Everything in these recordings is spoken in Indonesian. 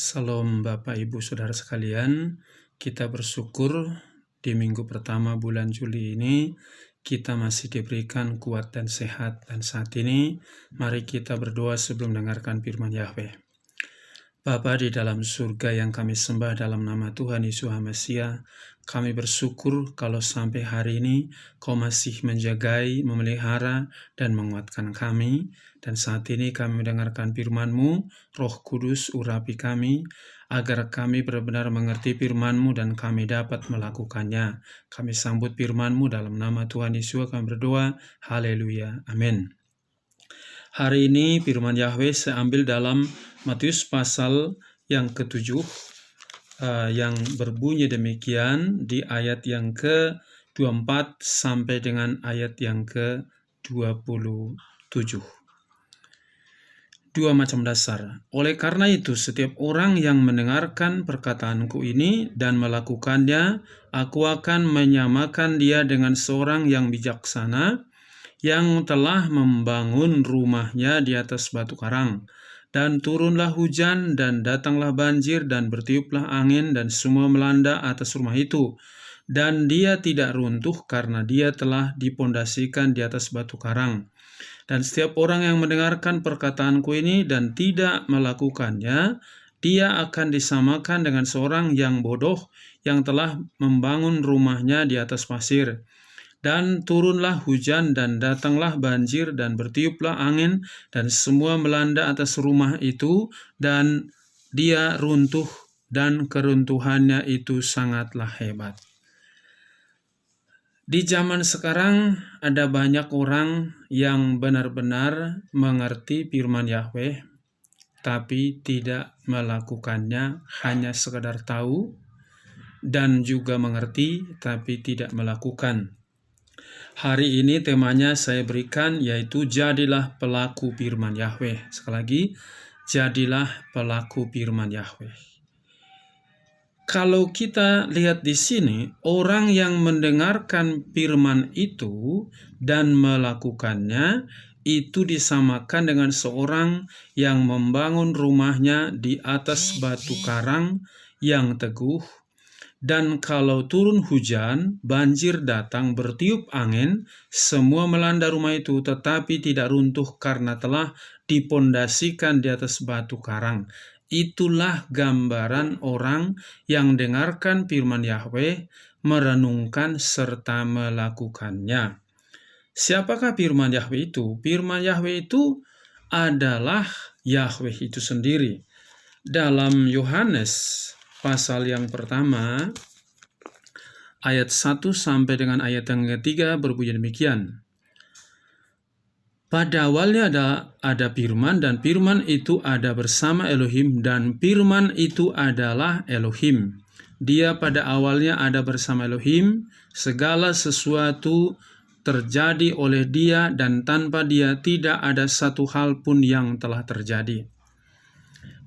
Salam Bapak Ibu Saudara sekalian, kita bersyukur di minggu pertama bulan Juli ini kita masih diberikan kuat dan sehat, dan saat ini mari kita berdoa sebelum mendengarkan firman Yahweh. Bapa di dalam surga yang kami sembah dalam nama Tuhan Yesus Mesias, kami bersyukur kalau sampai hari ini Kau masih menjagai, memelihara, dan menguatkan kami. Dan saat ini kami mendengarkan firman-Mu, Roh Kudus urapi kami, agar kami benar-benar mengerti firman-Mu dan kami dapat melakukannya. Kami sambut firman-Mu dalam nama Tuhan Yesus kami berdoa, haleluya, amin. Hari ini firman Yahweh saya ambil dalam Matius pasal yang ke-7 yang berbunyi demikian di ayat yang ke-24 sampai dengan ayat yang ke-27. Dua macam dasar. Oleh karena itu, setiap orang yang mendengarkan perkataanku ini dan melakukannya, aku akan menyamakan dia dengan seorang yang bijaksana, yang telah membangun rumahnya di atas batu karang. Dan turunlah hujan, dan datanglah banjir, dan bertiuplah angin, dan semua melanda atas rumah itu. Dan dia tidak runtuh karena dia telah dipondasikan di atas batu karang. Dan setiap orang yang mendengarkan perkataanku ini dan tidak melakukannya, dia akan disamakan dengan seorang yang bodoh yang telah membangun rumahnya di atas pasir. Dan turunlah hujan, dan datanglah banjir, dan bertiuplah angin, dan semua melanda atas rumah itu, dan dia runtuh, dan keruntuhannya itu sangatlah hebat. Di zaman sekarang ada banyak orang yang benar-benar mengerti firman Yahweh, tapi tidak melakukannya, hanya sekedar tahu, dan juga mengerti, tapi tidak melakukan. Hari ini temanya saya berikan yaitu jadilah pelaku firman Yahweh. Sekali lagi, jadilah pelaku firman Yahweh. Kalau kita lihat di sini, orang yang mendengarkan firman itu dan melakukannya, itu disamakan dengan seorang yang membangun rumahnya di atas batu karang yang teguh. Dan kalau turun hujan, banjir datang, bertiup angin, semua melanda rumah itu, tetapi tidak runtuh karena telah dipondasikan di atas batu karang. Itulah gambaran orang yang dengarkan firman Yahweh, merenungkan serta melakukannya. Siapakah firman Yahweh itu? Firman Yahweh itu adalah Yahweh itu sendiri. Dalam Yohanes pasal yang pertama, ayat 1 sampai dengan ayat yang ketiga berbunyi demikian. Pada awalnya ada firman, dan firman itu ada bersama Elohim, dan firman itu adalah Elohim. Dia pada awalnya ada bersama Elohim, segala sesuatu terjadi oleh dia, dan tanpa dia tidak ada satu hal pun yang telah terjadi.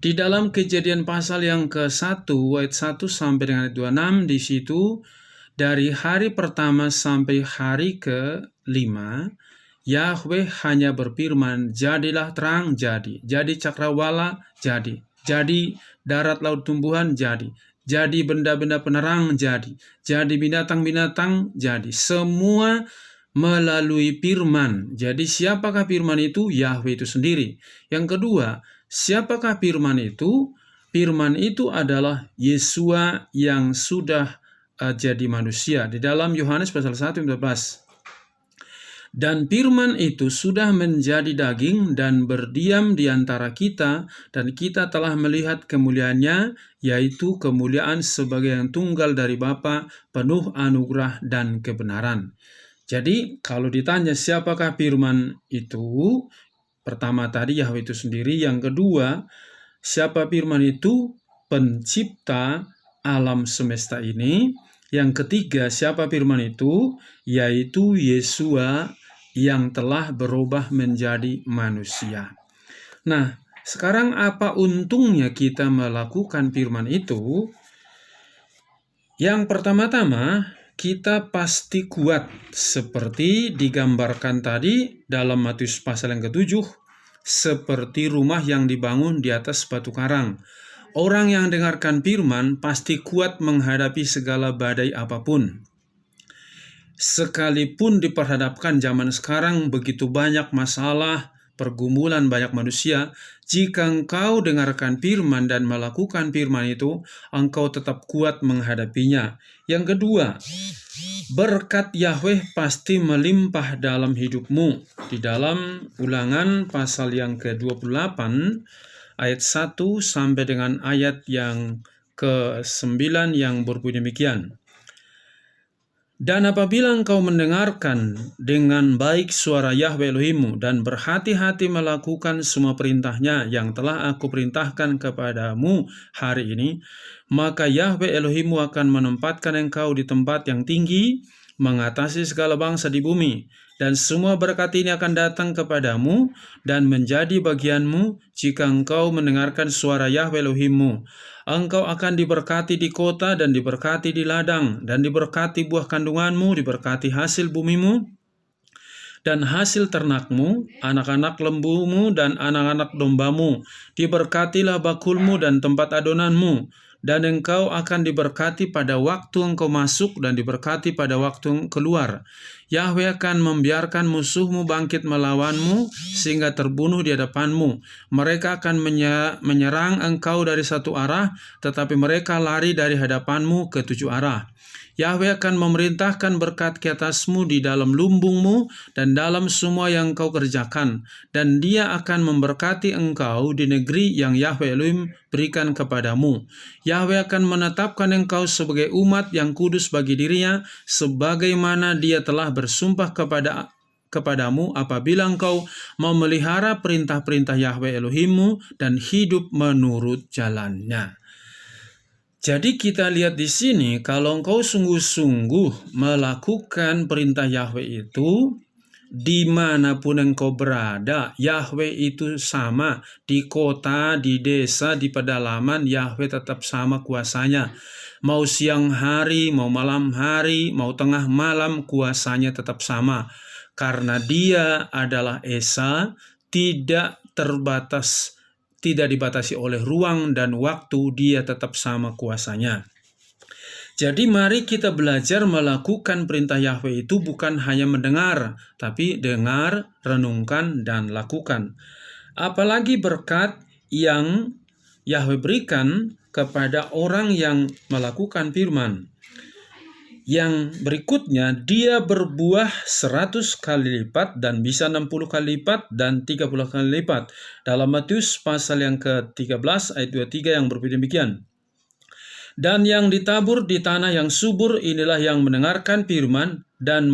Di dalam Kejadian pasal yang ke-1 ayat 1 sampai dengan ayat 26, di situ dari hari pertama sampai hari ke-5, Yahweh hanya berfirman, jadilah terang, jadi cakrawala, jadi darat laut tumbuhan, jadi benda-benda penerang, jadi binatang-binatang, jadi semua melalui firman. Jadi siapakah firman itu? Yahweh itu sendiri. Yang kedua, siapakah firman itu? Firman itu adalah Yesua yang sudah jadi manusia. Di dalam Yohanes pasal 1:14. Dan firman itu sudah menjadi daging dan berdiam di antara kita, dan kita telah melihat kemuliaannya, yaitu kemuliaan sebagai yang tunggal dari Bapa, penuh anugerah dan kebenaran. Jadi kalau ditanya siapakah firman itu? Pertama tadi Yahweh itu sendiri. Yang kedua, siapa firman itu? Pencipta alam semesta ini. Yang ketiga, siapa firman itu? Yaitu Yesua yang telah berubah menjadi manusia. Nah, sekarang apa untungnya kita melakukan firman itu? Yang pertama-tama, kita pasti kuat seperti digambarkan tadi dalam Matius pasal yang ke-7, seperti rumah yang dibangun di atas batu karang. Orang yang dengarkan firman pasti kuat menghadapi segala badai apapun. Sekalipun diperhadapkan zaman sekarang begitu banyak masalah, pergumulan banyak manusia, jika engkau dengarkan firman dan melakukan firman itu, engkau tetap kuat menghadapinya. Yang kedua, berkat Yahweh pasti melimpah dalam hidupmu. Di dalam Ulangan pasal yang ke-28 ayat 1 sampai dengan ayat yang ke-9 yang berbunyi demikian. Dan apabila engkau mendengarkan dengan baik suara Yahweh Elohimmu dan berhati-hati melakukan semua perintahnya yang telah aku perintahkan kepadamu hari ini, maka Yahweh Elohimmu akan menempatkan engkau di tempat yang tinggi, mengatasi segala bangsa di bumi. Dan semua berkat ini akan datang kepadamu dan menjadi bagianmu jika engkau mendengarkan suara Yahweh Elohimmu. Engkau akan diberkati di kota dan diberkati di ladang, dan diberkati buah kandunganmu, diberkati hasil bumimu, dan hasil ternakmu, anak-anak lembumu, dan anak-anak dombamu. Diberkatilah bakulmu dan tempat adonanmu, dan engkau akan diberkati pada waktu engkau masuk dan diberkati pada waktu keluar. Yahweh akan membiarkan musuhmu bangkit melawanmu sehingga terbunuh di hadapanmu. Mereka akan menyerang engkau dari satu arah, tetapi mereka lari dari hadapanmu ke 7 arah. Yahweh akan memerintahkan berkat ke atasmu di dalam lumbungmu dan dalam semua yang kau kerjakan. Dan Dia akan memberkati engkau di negeri yang Yahweh Elohim berikan kepadamu. Yahweh akan menetapkan engkau sebagai umat yang kudus bagi dirinya, sebagaimana Dia telah bersumpah kepadamu apabila engkau memelihara perintah-perintah Yahweh Elohimmu dan hidup menurut jalannya. Jadi kita lihat di sini, kalau engkau sungguh-sungguh melakukan perintah Yahweh itu, dimanapun engkau berada, Yahweh itu sama. Di kota, di desa, di pedalaman, Yahweh tetap sama kuasanya. Mau siang hari, mau malam hari, mau tengah malam, kuasanya tetap sama. Karena Dia adalah Esa, tidak terbatas, tidak dibatasi oleh ruang dan waktu, Dia tetap sama kuasanya. Jadi mari kita belajar melakukan perintah Yahweh itu bukan hanya mendengar, tapi dengar, renungkan, dan lakukan. Apalagi berkat yang Yahweh berikan kepada orang yang melakukan firman. Yang berikutnya, dia berbuah 100 kali lipat dan bisa 60 kali lipat dan 30 kali lipat. Dalam Matius pasal yang ke-13 ayat 23 yang berbunyi demikian. Dan yang ditabur di tanah yang subur inilah yang mendengarkan firman dan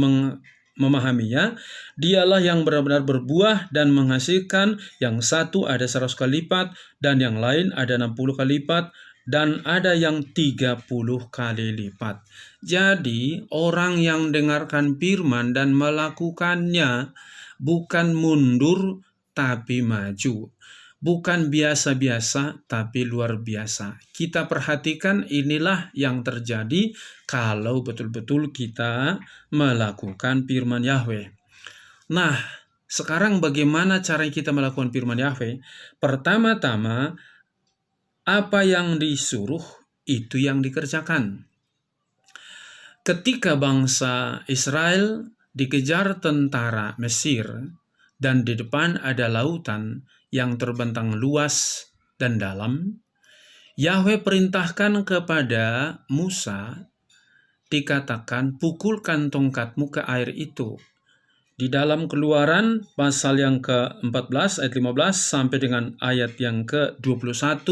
memahaminya. Dialah yang benar-benar berbuah dan menghasilkan, yang satu ada 100 kali lipat dan yang lain ada 60 kali lipat dan ada yang 30 kali lipat. Jadi orang yang dengarkan firman dan melakukannya bukan mundur tapi maju. Bukan biasa-biasa tapi luar biasa. Kita perhatikan inilah yang terjadi kalau betul-betul kita melakukan firman Yahweh. Nah, sekarang bagaimana cara kita melakukan firman Yahweh? Pertama-tama, apa yang disuruh itu yang dikerjakan. Ketika bangsa Israel dikejar tentara Mesir dan di depan ada lautan yang terbentang luas dan dalam, Yahweh perintahkan kepada Musa, dikatakan, pukulkan tongkatmu ke air itu. Di dalam Keluaran pasal yang ke-14 ayat 15 sampai dengan ayat yang ke-21,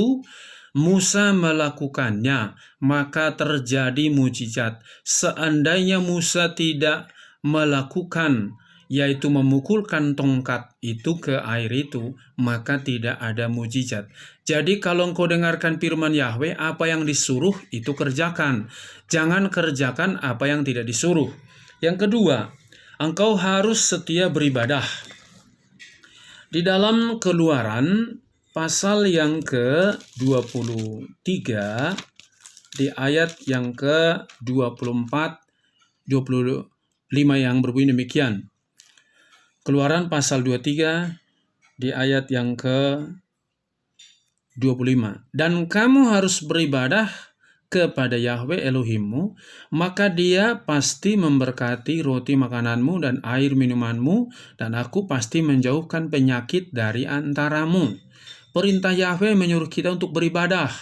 Musa melakukannya, maka terjadi mujizat. Seandainya Musa tidak melakukan, yaitu memukulkan tongkat itu ke air itu, maka tidak ada mujizat. Jadi kalau engkau dengarkan firman Yahweh, apa yang disuruh itu kerjakan. Jangan kerjakan apa yang tidak disuruh. Yang kedua, engkau harus setia beribadah. Di dalam Keluaran pasal yang ke-23 di ayat yang ke-24 25 yang berbunyi demikian. Keluaran pasal 23 di ayat yang ke-24 25. Dan kamu harus beribadah kepada Yahweh Elohimmu, maka Dia pasti memberkati roti makananmu dan air minumanmu, dan aku pasti menjauhkan penyakit dari antaramu. Perintah Yahweh menyuruh kita untuk beribadah.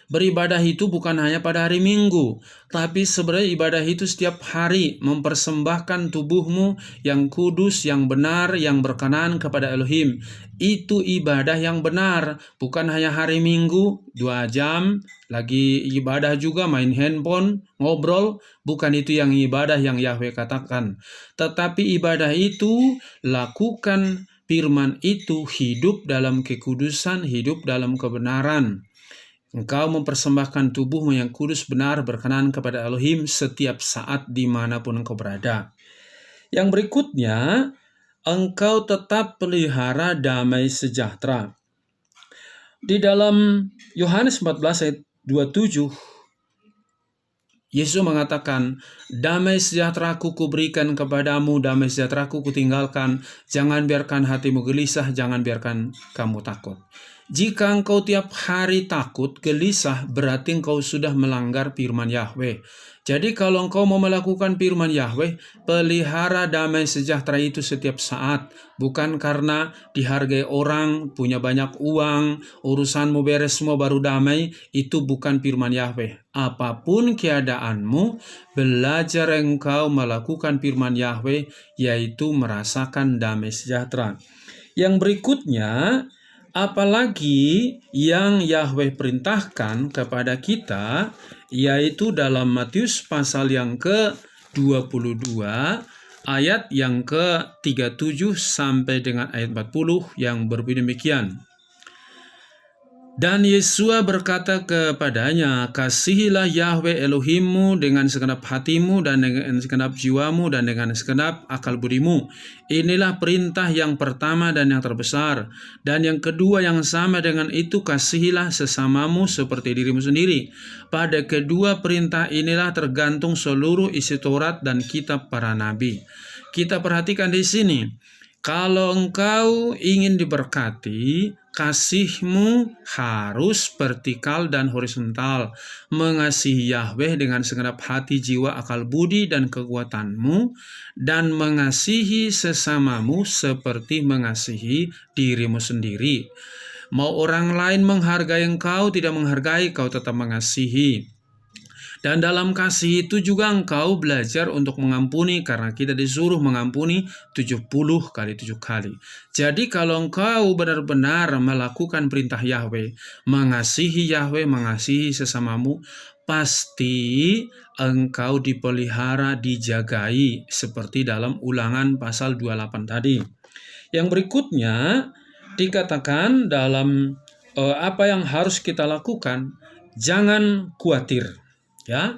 Beribadah itu bukan hanya pada hari Minggu, tapi sebenarnya ibadah itu setiap hari, mempersembahkan tubuhmu yang kudus, yang benar, yang berkenan kepada Elohim. Itu ibadah yang benar, bukan hanya hari Minggu 2 jam lagi ibadah juga main handphone, ngobrol. Bukan itu yang ibadah yang Yahweh katakan. Tetapi ibadah itu lakukan firman itu, hidup dalam kekudusan, hidup dalam kebenaran. Engkau mempersembahkan tubuhmu yang kudus, benar, berkenan kepada Elohim setiap saat dimanapun engkau berada. Yang berikutnya, engkau tetap pelihara damai sejahtera. Di dalam Yohanes 14 ayat 27, Yesus mengatakan, damai sejahtera-Ku kuberikan kepadamu, damai sejahtera-Ku kutinggalkan. Jangan biarkan hatimu gelisah, jangan biarkan kamu takut. Jika engkau tiap hari takut, gelisah, berarti engkau sudah melanggar firman Yahweh. Jadi kalau engkau mau melakukan firman Yahweh, pelihara damai sejahtera itu setiap saat. Bukan karena dihargai orang, punya banyak uang, urusanmu beres semua baru damai. Itu bukan firman Yahweh. Apapun keadaanmu, belajar engkau melakukan firman Yahweh, yaitu merasakan damai sejahtera. Yang berikutnya, apalagi yang Yahweh perintahkan kepada kita, yaitu dalam Matius pasal yang ke-22, ayat yang ke-37 sampai dengan ayat 40 yang berbunyi demikian. Dan Yesua berkata kepadanya, kasihilah Yahweh Elohimmu dengan segenap hatimu dan dengan segenap jiwamu dan dengan segenap akal budimu. Inilah perintah yang pertama dan yang terbesar. Dan yang kedua yang sama dengan itu, kasihilah sesamamu seperti dirimu sendiri. Pada kedua perintah inilah tergantung seluruh isi Taurat dan kitab para nabi. Kita perhatikan di sini. Kalau engkau ingin diberkati, kasihmu harus vertikal dan horizontal. Mengasihi Yahweh dengan segenap hati, jiwa, akal budi, dan kekuatanmu. Dan mengasihi sesamamu seperti mengasihi dirimu sendiri. Mau orang lain menghargai engkau, tidak menghargai, kau tetap mengasihi. Dan dalam kasih itu juga engkau belajar untuk mengampuni, karena kita disuruh mengampuni 70 kali 7 kali. Jadi kalau engkau benar-benar melakukan perintah Yahweh, mengasihi Yahweh, mengasihi sesamamu, pasti engkau dipelihara, dijagai, seperti dalam Ulangan pasal 28 tadi. Yang berikutnya dikatakan dalam apa yang harus kita lakukan, jangan khawatir. Ya,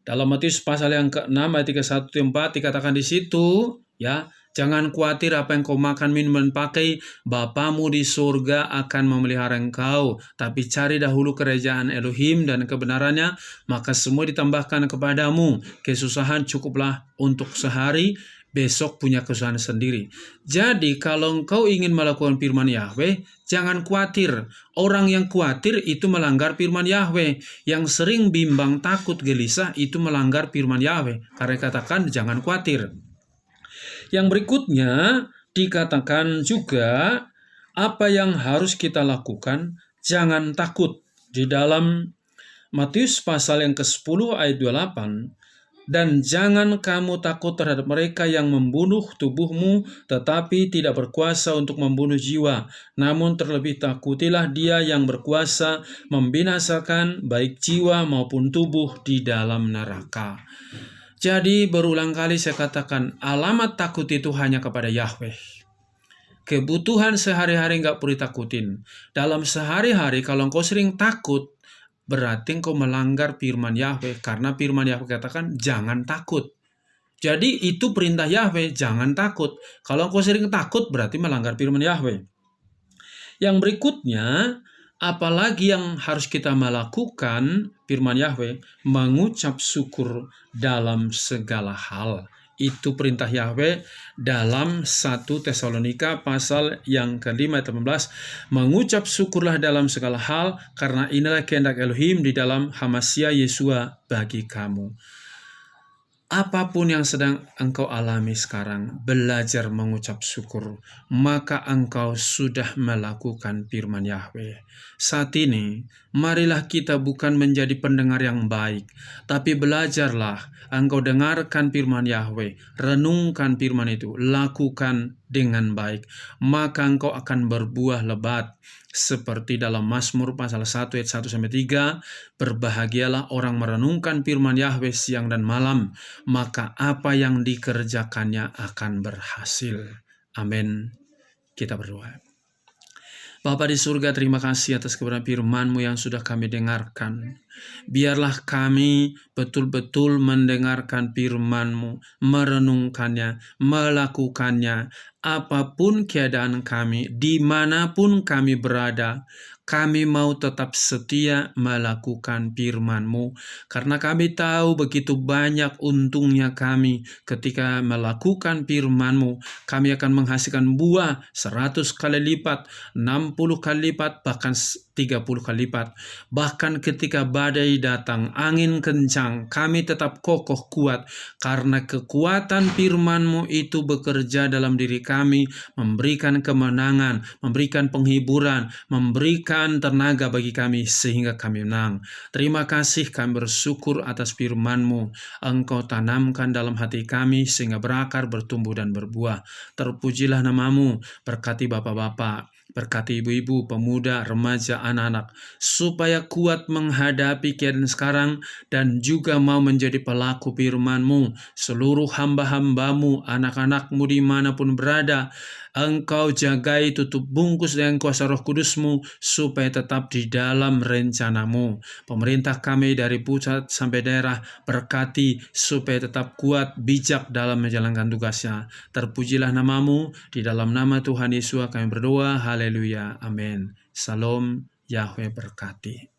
dalam Matius pasal yang ke-6 ayat 31-4 dikatakan di situ, ya, jangan khawatir apa yang kau makan, minum, dan pakai. Bapamu di surga akan memelihara engkau. Tapi cari dahulu kerajaan Elohim dan kebenarannya, maka semua ditambahkan kepadamu. Kesusahan cukuplah untuk sehari, besok punya kesusahan sendiri. Jadi kalau engkau ingin melakukan firman Yahweh, jangan khawatir. Orang yang khawatir itu melanggar firman Yahweh. Yang sering bimbang, takut, gelisah itu melanggar firman Yahweh. Karena katakan jangan khawatir. Yang berikutnya dikatakan juga apa yang harus kita lakukan, jangan takut. Di dalam Matius pasal yang ke-10 ayat 28, dan jangan kamu takut terhadap mereka yang membunuh tubuhmu, tetapi tidak berkuasa untuk membunuh jiwa. Namun terlebih takutilah dia yang berkuasa membinasakan baik jiwa maupun tubuh di dalam neraka. Jadi berulang kali saya katakan, alamat takut itu hanya kepada Yahweh. Kebutuhan sehari-hari nggak perlu takutin. Dalam sehari-hari kalau engkau sering takut, berarti engkau melanggar firman Yahweh, karena firman Yahweh katakan jangan takut. Jadi itu perintah Yahweh, jangan takut. Kalau engkau sering takut berarti melanggar firman Yahweh. Yang berikutnya, apalagi yang harus kita melakukan firman Yahweh, mengucap syukur dalam segala hal. Itu perintah Yahweh dalam 1 Tesalonika pasal yang ke-5 ayat 18. Mengucap syukurlah dalam segala hal, karena inilah kehendak Elohim di dalam Hamasya Yesua bagi kamu. Apapun yang sedang engkau alami sekarang, belajar mengucap syukur, maka engkau sudah melakukan firman Yahweh. Saat ini, marilah kita bukan menjadi pendengar yang baik, tapi belajarlah engkau dengarkan firman Yahweh, renungkan firman itu, lakukan dengan baik, maka engkau akan berbuah lebat. Seperti dalam Mazmur pasal 1 ayat 1-3, berbahagialah orang merenungkan firman Yahweh siang dan malam, maka apa yang dikerjakannya akan berhasil. Amin. Kita berdoa. Bapa di surga, terima kasih atas kebenaran firman-Mu yang sudah kami dengarkan. Biarlah kami betul-betul mendengarkan firman-Mu, merenungkannya, melakukannya. Apapun keadaan kami, dimanapun kami berada, kami mau tetap setia melakukan firman-Mu, karena kami tahu begitu banyak untungnya kami ketika melakukan firman-Mu. Kami akan menghasilkan buah 100 kali lipat, 60 kali lipat, bahkan 30 kali lipat. Bahkan ketika badai datang, angin kencang, kami tetap kokoh kuat, karena kekuatan firman-Mu itu bekerja dalam diri kami, memberikan kemenangan, memberikan penghiburan, memberikan tenaga bagi kami sehingga kami menang. Terima kasih, kami bersyukur atas firman-Mu. Engkau tanamkan dalam hati kami sehingga berakar, bertumbuh dan berbuah. Terpujilah nama-Mu. Berkati bapak-bapak, berkati ibu-ibu, pemuda, remaja, anak-anak, supaya kuat menghadapi keadaan sekarang dan juga mau menjadi pelaku firman-Mu. Seluruh hamba-hamba-Mu, anak-anak-Mu dimanapun berada, Engkau jagai, tutup bungkus dengan kuasa Roh Kudus-Mu, supaya tetap di dalam rencana-Mu. Pemerintah kami dari pusat sampai daerah, berkati supaya tetap kuat, bijak dalam menjalankan tugasnya. Terpujilah nama-Mu, di dalam nama Tuhan Yesus kami berdoa, haleluya, amin. Salam, Yahweh berkati.